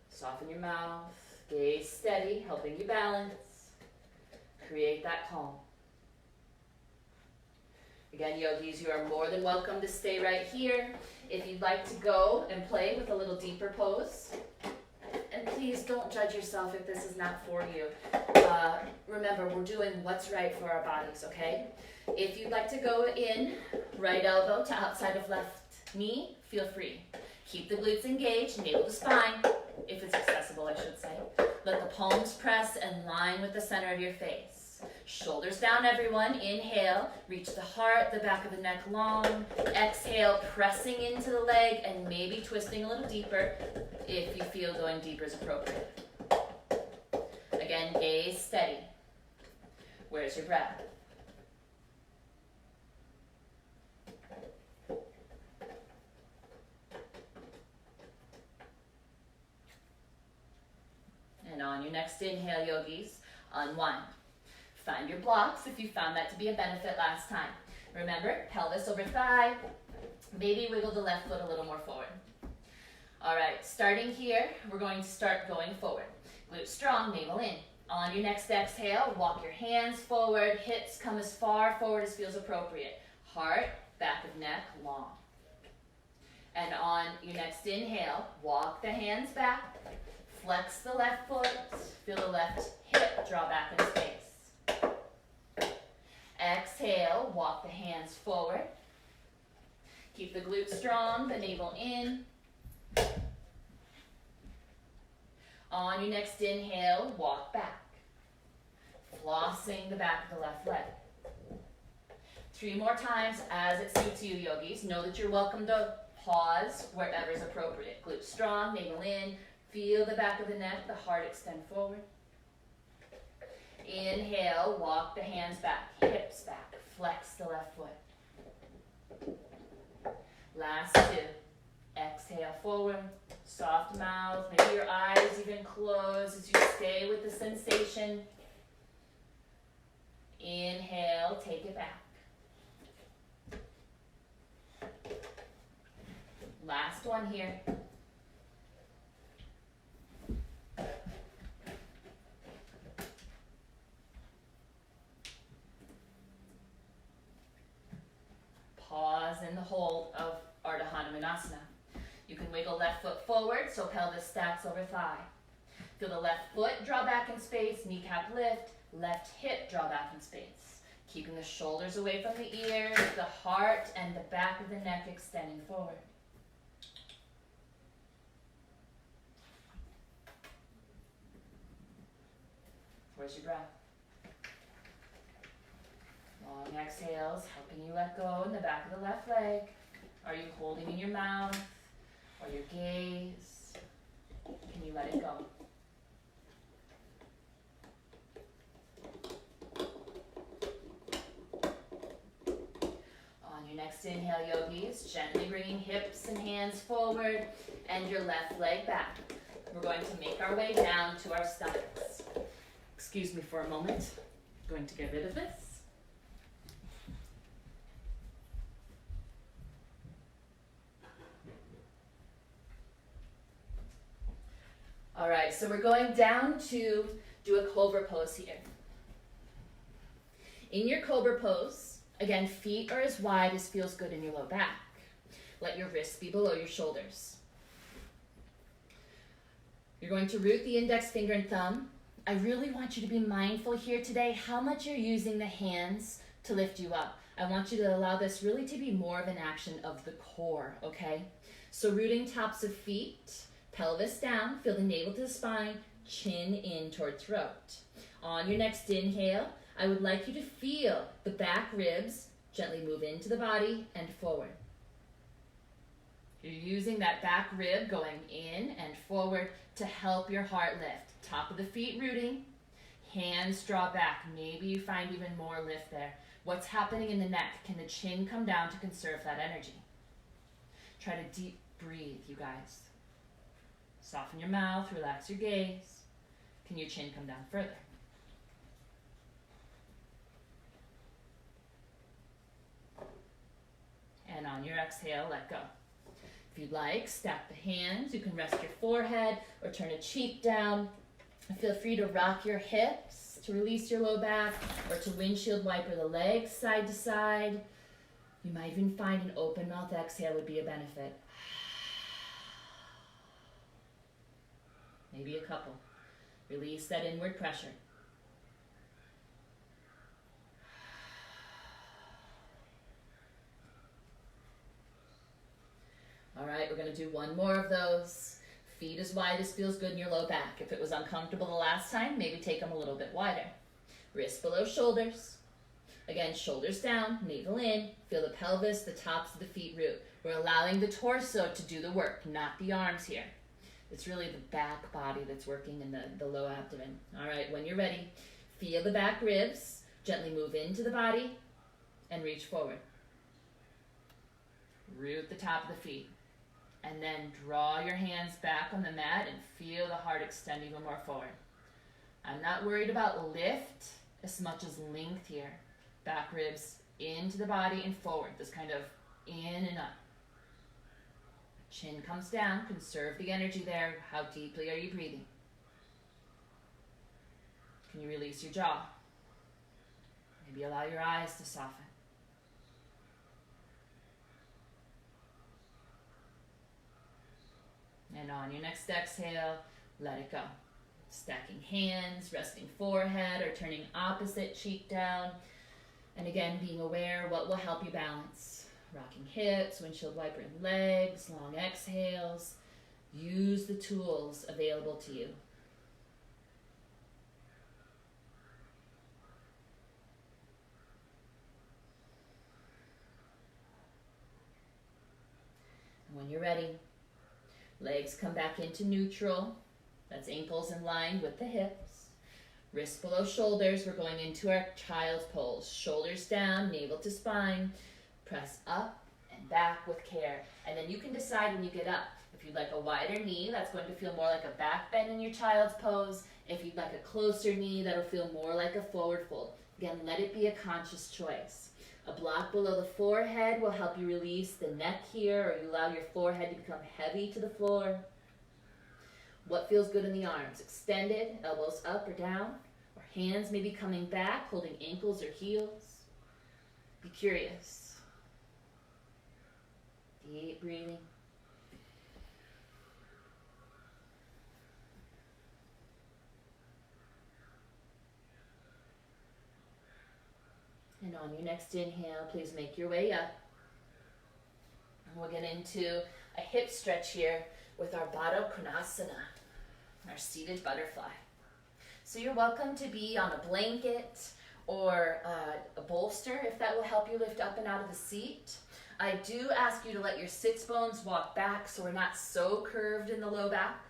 Soften your mouth. Gaze steady, helping you balance. Create that calm. Again, yogis, you are more than welcome to stay right here. If you'd like to go and play with a little deeper pose, and please don't judge yourself if this is not for you. Remember, we're doing what's right for our bodies, okay? If you'd like to go in, right elbow to outside of left knee, feel free. Keep the glutes engaged, navel to spine, if it's accessible, I should say. Let the palms press and line with the center of your face. Shoulders down, everyone. Inhale, reach the heart, the back of the neck long. Exhale, pressing into the leg and maybe twisting a little deeper if you feel going deeper is appropriate. Again, gaze steady. Where's your breath? And on your next inhale, yogis, unwind. Find your blocks if you found that to be a benefit last time. Remember, pelvis over thigh. Maybe wiggle the left foot a little more forward. All right, starting here, we're going to start going forward. Glutes strong, navel in. On your next exhale, walk your hands forward. Hips come as far forward as feels appropriate. Heart, back of neck, long. And on your next inhale, walk the hands back. Flex the left foot. Feel the left hip draw back in space. Exhale, walk the hands forward. Keep the glutes strong, the navel in. On your next inhale, walk back. Flossing the back of the left leg. 3 more times as it suits you, yogis. Know that you're welcome to pause wherever is appropriate. Glutes strong, navel in. Feel the back of the neck, the heart extend forward. Inhale, walk the hands back, hips back, flex the left foot. Last 2. Exhale forward, soft mouth, maybe your eyes even close as you stay with the sensation. Inhale, take it back. Last one here. Pause in the hold of Ardha Hanumanasana. You can wiggle left foot forward so pelvis stacks over thigh. Feel the left foot draw back in space, kneecap lift, left hip draw back in space. Keeping the shoulders away from the ears, the heart and the back of the neck extending forward. Where's your breath? Long exhales, helping you let go in the back of the left leg. Are you holding in your mouth or your gaze? Can you let it go? On your next inhale, yogis, gently bringing hips and hands forward and your left leg back. We're going to make our way down to our stomachs. Excuse me for a moment. I'm going to get rid of this. All right, so we're going down to do a cobra pose here. In your cobra pose, again, feet are as wide as feels good in your low back. Let your wrists be below your shoulders. You're going to root the index finger and thumb. I really want you to be mindful here today how much you're using the hands to lift you up. I want you to allow this really to be more of an action of the core, okay? So rooting tops of feet, pelvis down, feel the navel to the spine, chin in toward throat. On your next inhale, I would like you to feel the back ribs gently move into the body and forward. You're using that back rib going in and forward to help your heart lift. Top of the feet rooting, hands draw back. Maybe you find even more lift there. What's happening in the neck? Can the chin come down to conserve that energy? Try to deep breathe, you guys. Soften your mouth, relax your gaze. Can your chin come down further? And on your exhale, let go. If you'd like, stack the hands. You can rest your forehead or turn a cheek down. Feel free to rock your hips to release your low back or to windshield wiper the legs side to side. You might even find an open mouth exhale would be a benefit. Maybe a couple. Release that inward pressure. All right, we're going to do one more of those. Feet as wide as feels good in your low back. If it was uncomfortable the last time, maybe take them a little bit wider. Wrists below shoulders. Again, shoulders down, navel in. Feel the pelvis, the tops of the feet root. We're allowing the torso to do the work, not the arms here. It's really the back body that's working in the low abdomen. All right, when you're ready, feel the back ribs. Gently move into the body and reach forward. Root the top of the feet. And then draw your hands back on the mat and feel the heart extend even more forward. I'm not worried about lift as much as length here. Back ribs into the body and forward. This kind of in and up. Chin comes down. Conserve the energy there. How deeply are you breathing? Can you release your jaw? Maybe allow your eyes to soften. And on your next exhale, let it go. Stacking hands, resting forehead, or turning opposite cheek down. And again, being aware what will help you balance. Rocking hips, windshield wipering legs, long exhales. Use the tools available to you. And when you're ready, legs come back into neutral. That's ankles in line with the hips. Wrists below shoulders. We're going into our child's pose. Shoulders down, navel to spine. Press up and back with care. And then you can decide when you get up. If you'd like a wider knee, that's going to feel more like a back bend in your child's pose. If you'd like a closer knee, that'll feel more like a forward fold. Again, let it be a conscious choice. A block below the forehead will help you release the neck here, or you allow your forehead to become heavy to the floor. What feels good in the arms? Extended, elbows up or down, or hands maybe coming back, holding ankles or heels. Be curious. Deep breathing. And on your next inhale, please make your way up. And we'll get into a hip stretch here with our Baddha Konasana, our seated butterfly. So you're welcome to be on a blanket or a bolster if that will help you lift up and out of the seat. I do ask you to let your sits bones walk back so we're not so curved in the low back.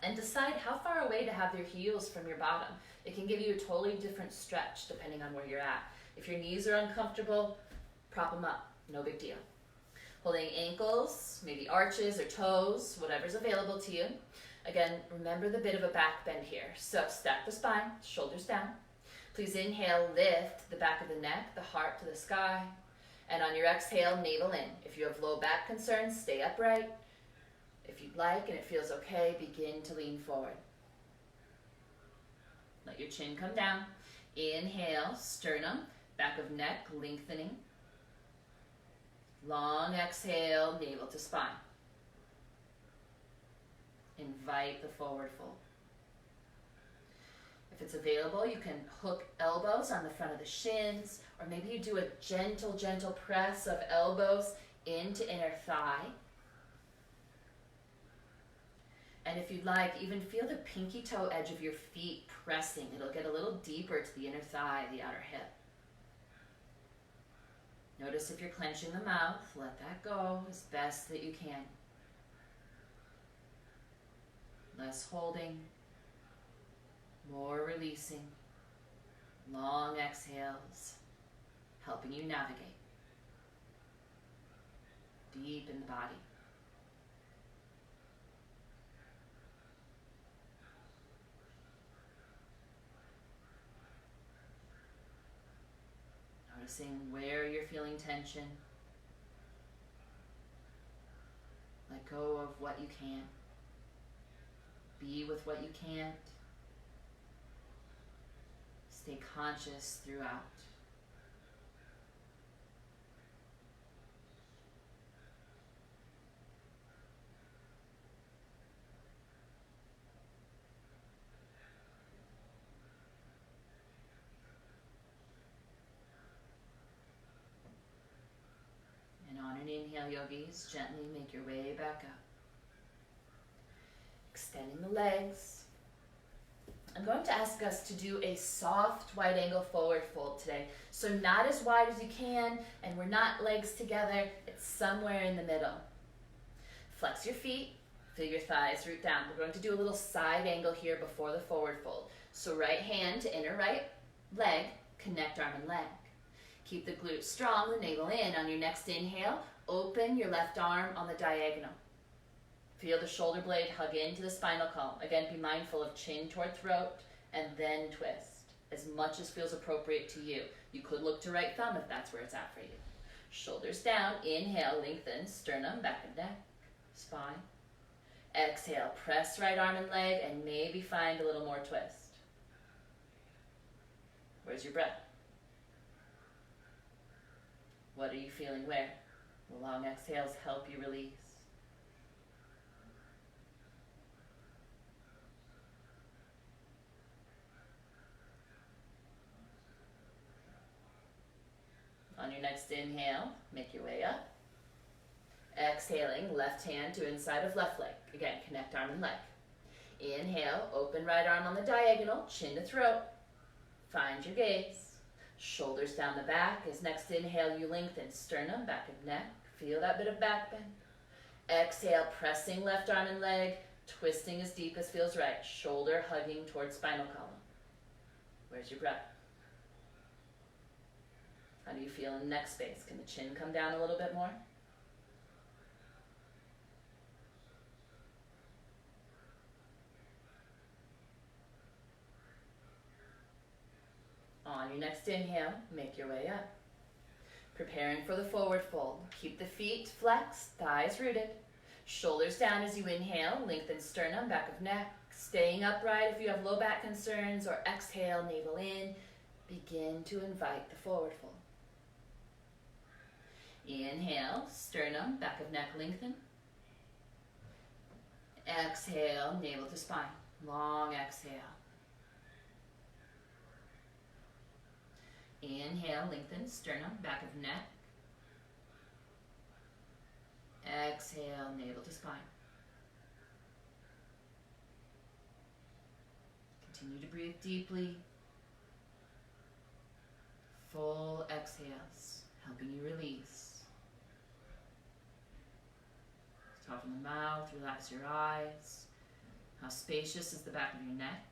And decide how far away to have your heels from your bottom. It can give you a totally different stretch depending on where you're at. If your knees are uncomfortable, prop them up, no big deal. Holding ankles, maybe arches or toes, whatever's available to you. Again, remember the bit of a back bend here. So stack the spine, shoulders down. Please inhale, lift the back of the neck, the heart to the sky. And on your exhale, navel in. If you have low back concerns, stay upright. If you'd like and it feels okay, begin to lean forward. Let your chin come down. Inhale, sternum, back of neck lengthening. Long exhale, navel to spine. Invite the forward fold. If it's available, you can hook elbows on the front of the shins, or maybe you do a gentle, gentle press of elbows into inner thigh. And if you'd like, even feel the pinky toe edge of your feet pressing. It'll get a little deeper to the inner thigh, the outer hip. Notice if you're clenching the mouth, let that go as best that you can. Less holding, more releasing. Long exhales, helping you navigate. Deep in the body. Noticing where you're feeling tension. Let go of what you can't. Be with what you can't. Stay conscious throughout. On an inhale, yogis, gently make your way back up. Extending the legs. I'm going to ask us to do a soft wide angle forward fold today. So not as wide as you can, and we're not legs together. It's somewhere in the middle. Flex your feet, feel your thighs root down. We're going to do a little side angle here before the forward fold. So right hand to inner right leg, connect arm and leg. Keep the glutes strong, the navel in. On your next inhale, open your left arm on the diagonal. Feel the shoulder blade hug into the spinal column. Again, be mindful of chin toward throat and then twist, as much as feels appropriate to you. You could look to right thumb if that's where it's at for you. Shoulders down, inhale, lengthen, sternum, back and neck, spine. Exhale, press right arm and leg and maybe find a little more twist. Where's your breath? What are you feeling where? The long exhales help you release. On your next inhale, make your way up. Exhaling, left hand to inside of left leg. Again, connect arm and leg. Inhale, open right arm on the diagonal, chin to throat. Find your gaze. Shoulders down the back. As next inhale, you lengthen sternum, back of neck. Feel that bit of back bend. Exhale, pressing left arm and leg, twisting as deep as feels right. Shoulder hugging towards spinal column. Where's your breath? How do you feel in the neck space? Can the chin come down a little bit more? On on your next inhale, make your way up. Preparing for the forward fold. Keep the feet flexed, thighs rooted. Shoulders down as you inhale, lengthen sternum, back of neck. Staying upright if you have low back concerns, or exhale, navel in. Begin to invite the forward fold. Inhale, sternum, back of neck lengthen. Exhale, navel to spine. Long exhale. Inhale, lengthen, sternum, back of neck. Exhale, navel to spine. Continue to breathe deeply. Full exhales, helping you release. Soften the mouth, relax your eyes. How spacious is the back of your neck?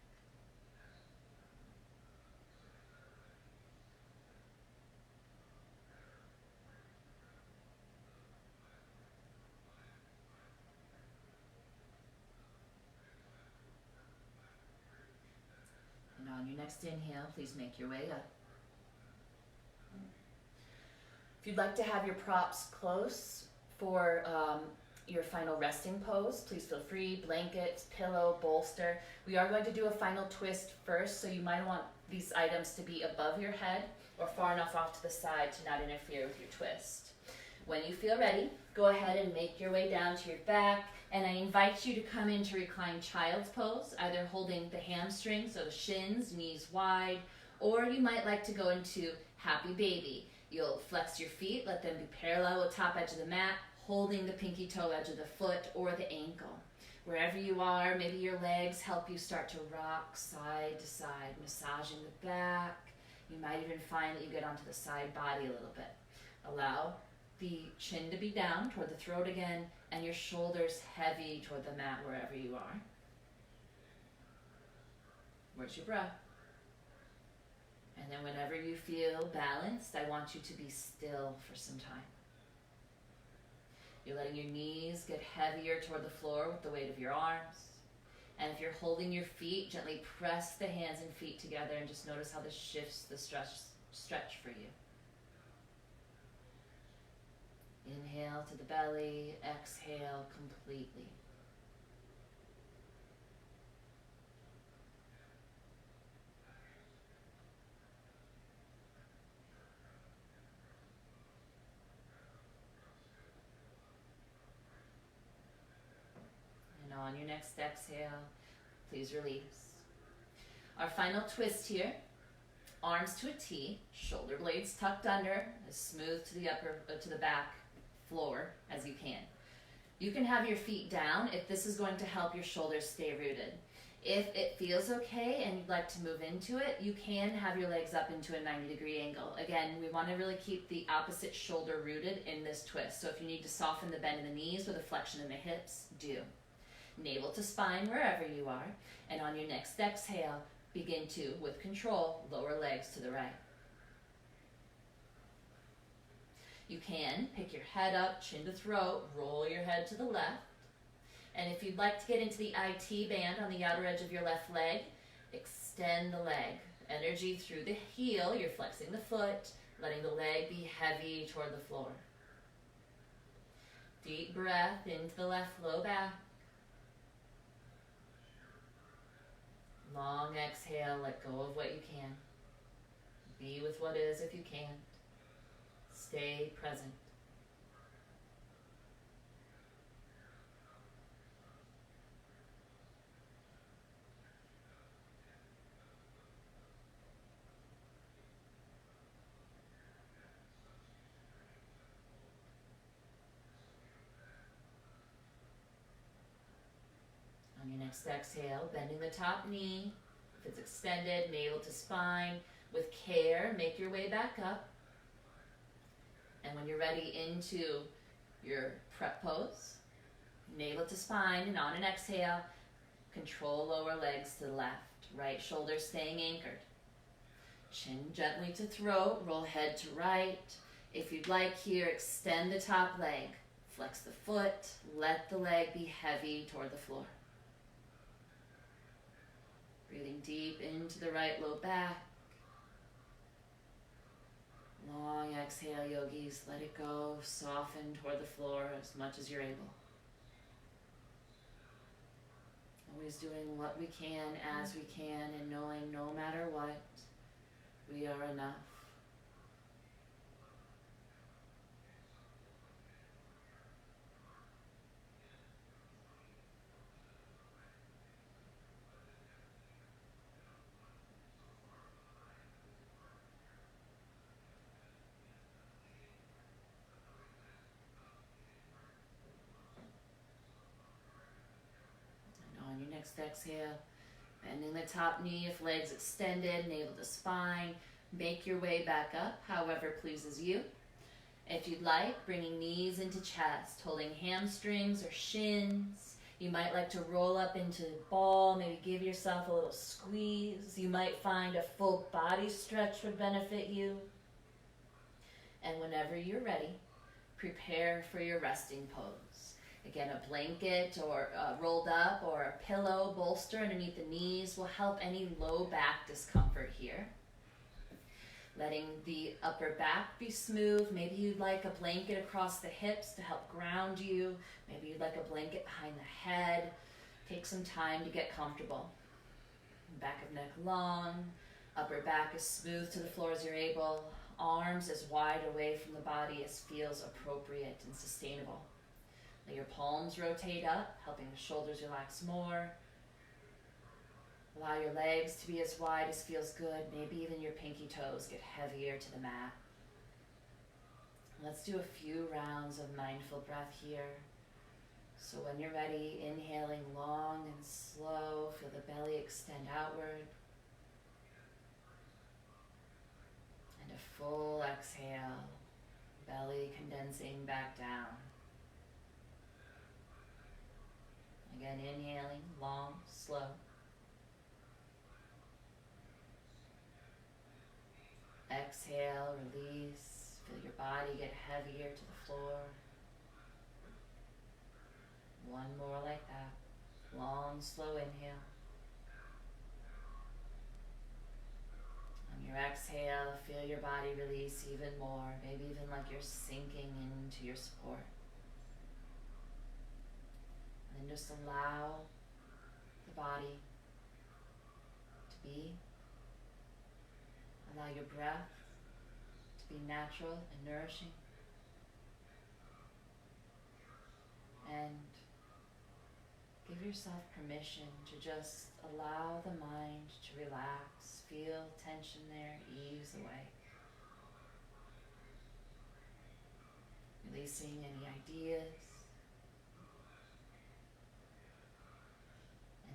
And on your next inhale, please make your way up. If you'd like to have your props close for your final resting pose, please feel free. Blankets, pillow, bolster. We are going to do a final twist first, so you might want these items to be above your head or far enough off to the side to not interfere with your twist. When you feel ready, go ahead and make your way down to your back, and I invite you to come into reclined child's pose, either holding the hamstrings or the shins, knees wide, or you might like to go into happy baby. You'll flex your feet, let them be parallel with the top edge of the mat, holding the pinky toe edge of the foot or the ankle. Wherever you are, maybe your legs help you start to rock side to side, massaging the back. You might even find that you get onto the side body a little bit. Allow the chin to be down toward the throat again, and your shoulders heavy toward the mat wherever you are. Where's your breath? And then whenever you feel balanced, I want you to be still for some time. You're letting your knees get heavier toward the floor with the weight of your arms. And if you're holding your feet, gently press the hands and feet together and just notice how this shifts the stretch for you. Inhale to the belly, exhale completely. And on your next exhale, please release. Our final twist here, arms to a T, shoulder blades tucked under, as smooth to the back floor as you can. You can have your feet down if this is going to help your shoulders stay rooted. If it feels okay and you'd like to move into it, you can have your legs up into a 90-degree angle. Again, we want to really keep the opposite shoulder rooted in this twist. So if you need to soften the bend in the knees or the flexion in the hips, do. Navel to spine wherever you are. And on your next exhale, begin to, with control, lower legs to the right. You can pick your head up, chin to throat, roll your head to the left. And if you'd like to get into the IT band on the outer edge of your left leg, extend the leg. Energy through the heel, you're flexing the foot, letting the leg be heavy toward the floor. Deep breath into the left low back. Long exhale, let go of what you can. Be with what is if you can. Stay present. On your next exhale, bending the top knee. If it's extended, navel to spine. With care, make your way back up. And when you're ready into your prep pose, navel to spine, and on an exhale, control lower legs to the left. Right shoulder staying anchored. Chin gently to throat, roll head to right. If you'd like here, extend the top leg. Flex the foot, let the leg be heavy toward the floor. Breathing deep into the right low back. Long exhale, yogis. Let it go. Soften toward the floor as much as you're able. Always doing what we can as we can, and knowing no matter what, we are enough. And on your next exhale, bending the top knee if legs extended, navel to spine. Make your way back up, however pleases you. If you'd like, bringing knees into chest, holding hamstrings or shins. You might like to roll up into ball, maybe give yourself a little squeeze. You might find a full body stretch would benefit you. And whenever you're ready, prepare for your resting pose. Again, a blanket or rolled up or a pillow, bolster underneath the knees will help any low back discomfort here. Letting the upper back be smooth. Maybe you'd like a blanket across the hips to help ground you. Maybe you'd like a blanket behind the head. Take some time to get comfortable. Back of neck long. Upper back as smooth to the floor as you're able. Arms as wide away from the body as feels appropriate and sustainable. Let your palms rotate up, helping the shoulders relax more. Allow your legs to be as wide as feels good. Maybe even your pinky toes get heavier to the mat. Let's do a few rounds of mindful breath here. So when you're ready, inhaling long and slow, feel the belly extend outward. And a full exhale, belly condensing back down. Again, inhaling, long, slow. Exhale, release, feel your body get heavier to the floor. One more like that. Long, slow inhale. On your exhale, feel your body release even more, maybe even like you're sinking into your support. And then just allow the body to be. Allow your breath to be natural and nourishing. And give yourself permission to just allow the mind to relax. Feel tension there, ease away. Releasing any ideas,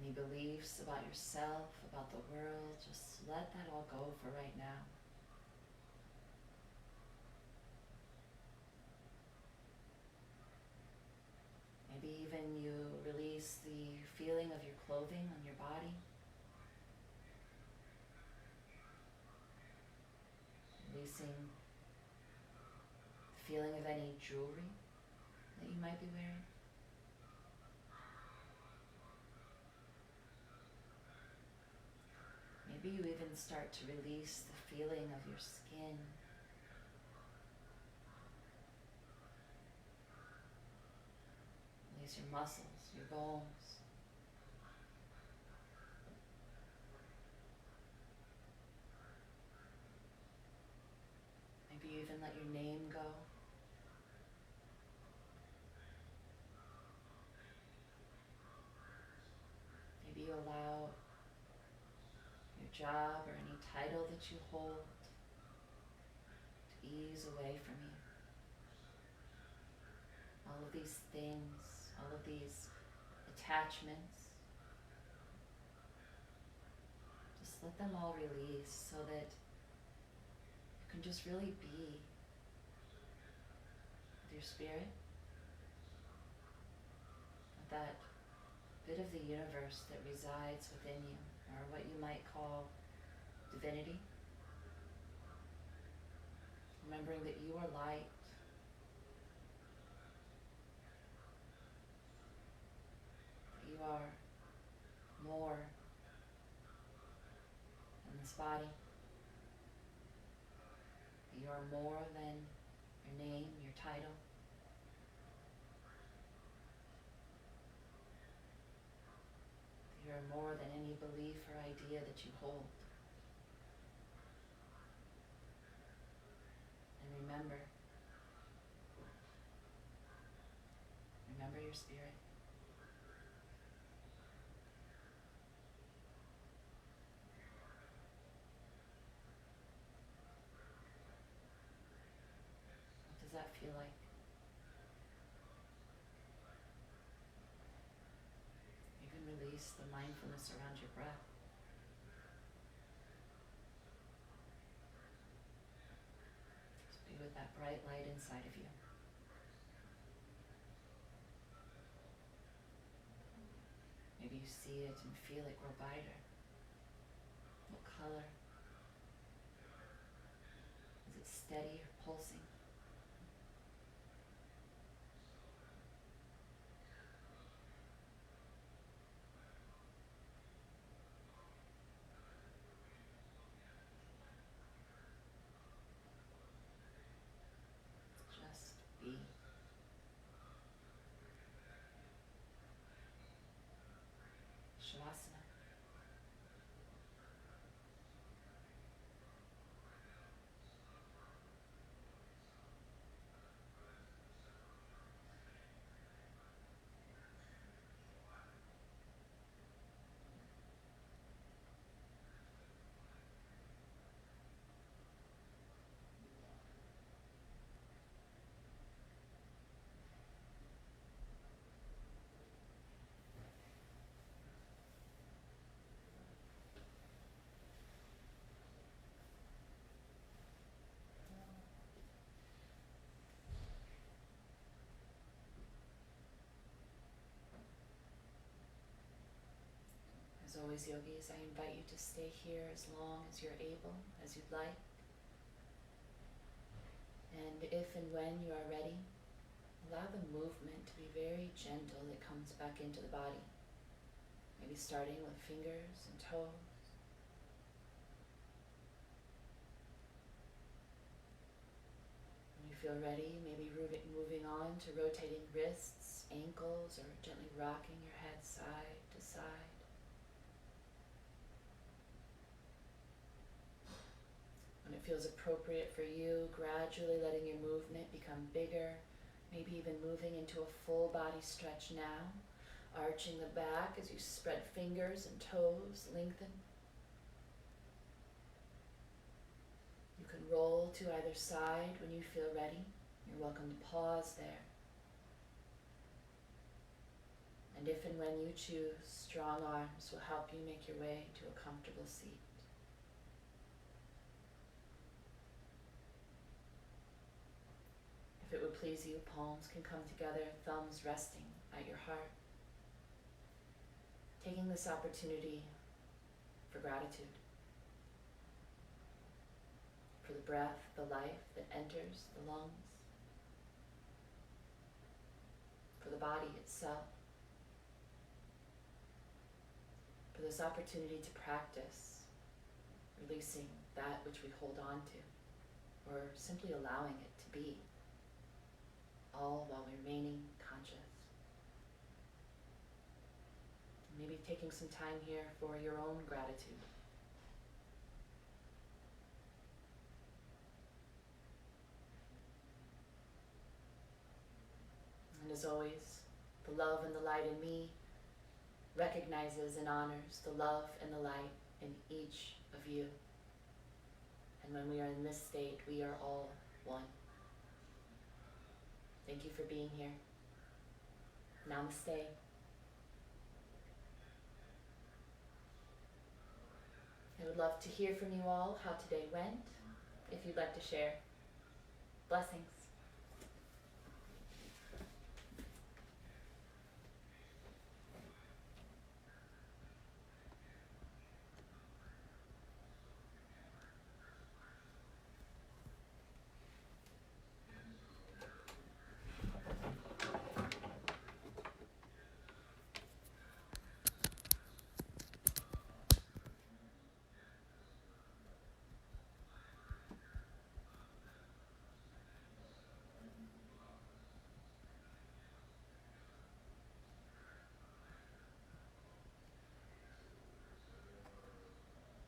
any beliefs about yourself, about the world. Just let that all go for right now. Maybe even you release the feeling of your clothing on your body. Releasing the feeling of any jewelry that you might be wearing. Maybe you even start to release the feeling of your skin. Release your muscles, your bones. Maybe you even let your name go. Maybe you allow your job or any title that you hold to ease away from you. All of these things, all of these attachments, just let them all release so that you can just really be with your spirit, with that bit of the universe that resides within you, or what you might call divinity. Remembering that you are light. That you are more than this body. You are more than your name, your title. You are more than any belief or idea that you hold. And remember your spirit. What does that feel like? You can release the mindfulness around your breath. Just be with that bright light inside of you. Maybe you see it and feel it grow brighter. What color? Is it steady or pulsing? Just be. Shavasana. As always, yogis, I invite you to stay here as long as you're able, as you'd like. And if and when you are ready, allow the movement to be very gentle. It comes back into the body. Maybe starting with fingers and toes. When you feel ready, maybe moving on to rotating wrists, ankles, or gently rocking your head side to side. When it feels appropriate for you, gradually letting your movement become bigger, maybe even moving into a full body stretch now, arching the back as you spread fingers and toes, lengthen. You can roll to either side when you feel ready. You're welcome to pause there. And if and when you choose, strong arms will help you make your way to a comfortable seat. If it would please you, palms can come together, thumbs resting at your heart. Taking this opportunity for gratitude, for the breath, the life that enters the lungs, for the body itself, for this opportunity to practice releasing that which we hold on to, or simply allowing it to be, all while remaining conscious. Maybe taking some time here for your own gratitude. And as always, the love and the light in me recognizes and honors the love and the light in each of you. And when we are in this state, we are all one. Thank you for being here. Namaste. I would love to hear from you all how today went, if you'd like to share. Blessings.